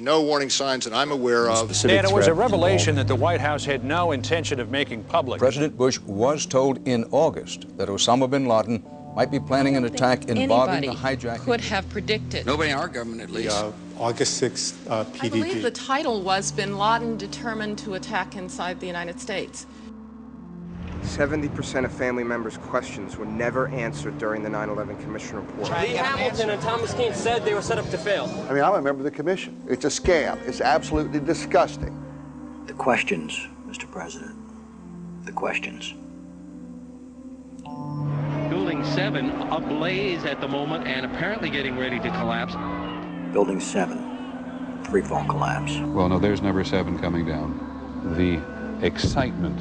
no warning signs that I'm aware of. And it was a revelation that the White House had no intention of making public. President Bush was told in August that Osama bin Laden might be planning an attack involving the hijacking. Could have predicted. Nobody in our government, at least. August 6th PDP. I believe the title was Bin Laden Determined to Attack Inside the United States. 70% of family members' questions were never answered during the 9/11 Commission report. Lee Hamilton and Thomas Keane said they were set up to fail. I mean, I'm a member of the commission. It's a scam. It's absolutely disgusting. The questions, Mr. President. The questions. Building 7 ablaze at the moment and apparently getting ready to collapse. Building 7, freefall collapse. Well, no, there's number 7 coming down. The excitement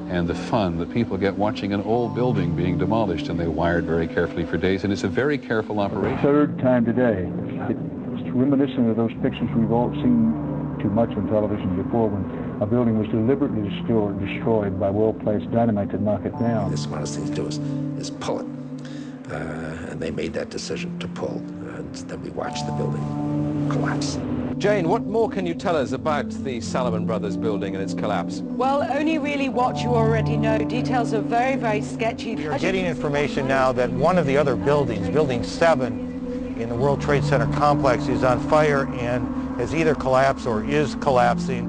and the fun that people get watching an old building being demolished, and they wired very carefully for days, and it's a very careful operation. Third time today. It's reminiscent of those pictures we've all seen too much on television before, when a building was deliberately destroyed by well-placed dynamite to knock it down. The smartest thing to do is pull it. And they made that decision to pull, and then we watched the building collapse. Jane, what more can you tell us about the Salomon Brothers building and its collapse? Well, only really what you already know. Details are very, very sketchy. We are getting information now that one of the other buildings, Building 7 in the World Trade Center complex, is on fire and has either collapsed or is collapsing.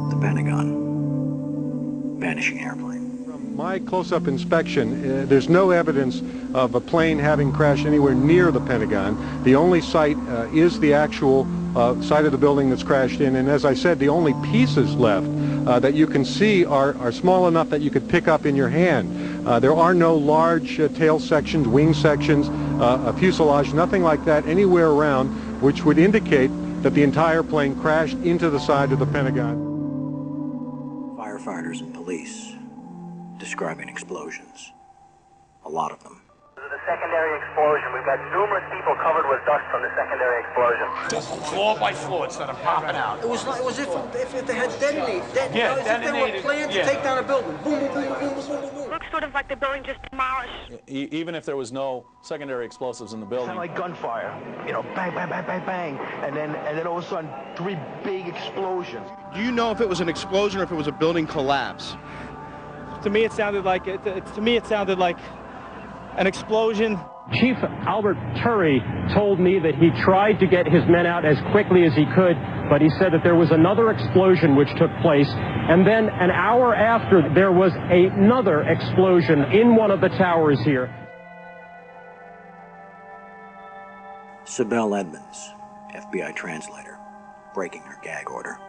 The Pentagon. Vanishing airplane. From my close-up inspection, there's no evidence of a plane having crashed anywhere near the Pentagon. The only site is the actual site of the building that's crashed in, and as I said, the only pieces left that you can see are small enough that you could pick up in your hand. There are no large tail sections, wing sections, a fuselage, nothing like that anywhere around, which would indicate that the entire plane crashed into the side of the Pentagon. Firefighters and police describing explosions. A lot of them. The secondary explosion. We've got numerous people covered with dust from the secondary explosion. Just floor by floor instead of popping out. It was if they had detonated. Yeah, as if they were planned to take down a building. Boom, boom, boom, boom, boom, boom, boom. Looks sort of like the building just demolished. Even if there was no secondary explosives in the building. Kind of like gunfire. You know, bang, bang, bang, bang, bang. And then all of a sudden, 3 big explosions. Do you know if it was an explosion or if it was a building collapse? To me, it sounded like an explosion. Chief Albert Turry told me that he tried to get his men out as quickly as he could, but he said that there was another explosion which took place, and then an hour after there was another explosion in one of the towers here. Sibel Edmonds, FBI translator, breaking her gag order.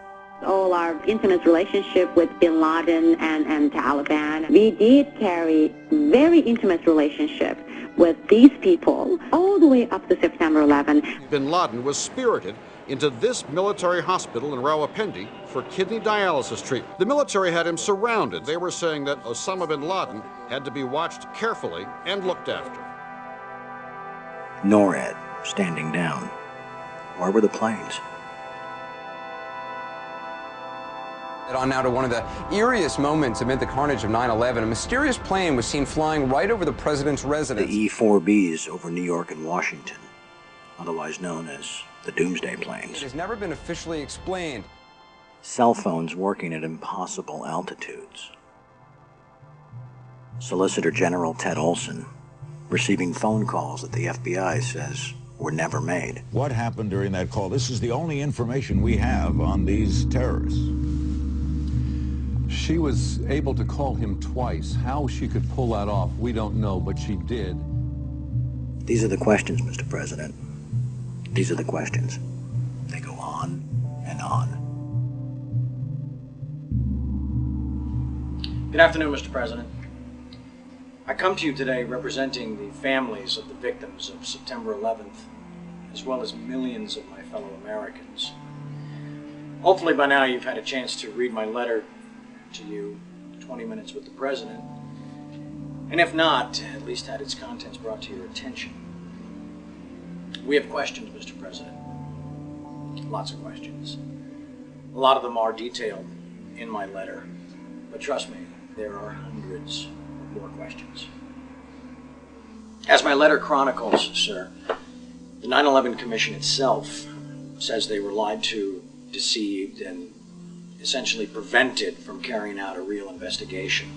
All our intimate relationship with Bin Laden and Taliban. We did carry very intimate relationship with these people all the way up to September 11. Bin Laden was spirited into this military hospital in Rawalpindi for kidney dialysis treatment. The military had him surrounded. They were saying that Osama bin Laden had to be watched carefully and looked after. NORAD standing down. Where were the planes? On now to one of the eeriest moments amid the carnage of 9/11. A mysterious plane was seen flying right over the president's residence. The E-4Bs over New York and Washington, otherwise known as the Doomsday Planes. It has never been officially explained. Cell phones working at impossible altitudes. Solicitor General Ted Olson receiving phone calls that the FBI says were never made. What happened during that call? This is the only information we have on these terrorists. She was able to call him twice. How she could pull that off, we don't know, but she did. These are the questions, Mr. President. These are the questions. They go on and on. Good afternoon, Mr. President. I come to you today representing the families of the victims of September 11th, as well as millions of my fellow Americans. Hopefully by now you've had a chance to read my letter to you, 20 Minutes with the President, and if not, at least had its contents brought to your attention. We have questions, Mr. President. Lots of questions. A lot of them are detailed in my letter, but trust me, there are hundreds of more questions. As my letter chronicles, sir, The 9/11 Commission itself says they were lied to, deceived, and essentially prevented from carrying out a real investigation.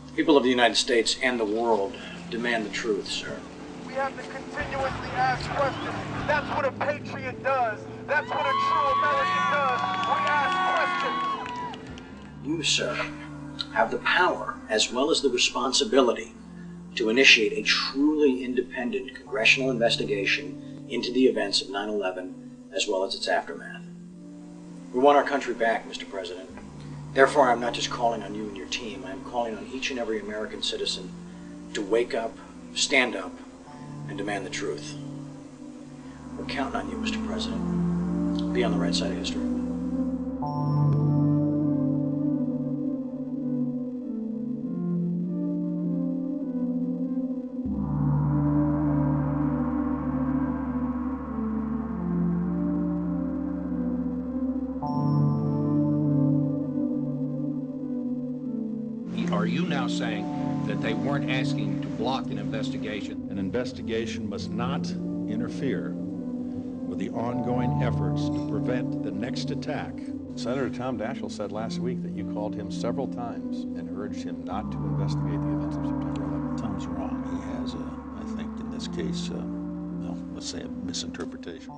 The people of the United States and the world demand the truth, sir. We have to continuously ask questions. That's what a patriot does. That's what a true American does. We ask questions. You, sir, have the power as well as the responsibility to initiate a truly independent congressional investigation into the events of 9/11 as well as its aftermath. We want our country back, Mr. President. Therefore, I'm not just calling on you and your team. I'm calling on each and every American citizen to wake up, stand up, and demand the truth. We're counting on you, Mr. President. Be on the right side of history. Are you now saying that they weren't asking to block an investigation? An investigation must not interfere with the ongoing efforts to prevent the next attack. Senator Tom Daschle said last week that you called him several times and urged him not to investigate the events of September 11th. Tom's wrong. He has, I think, in this case, let's say a misinterpretation.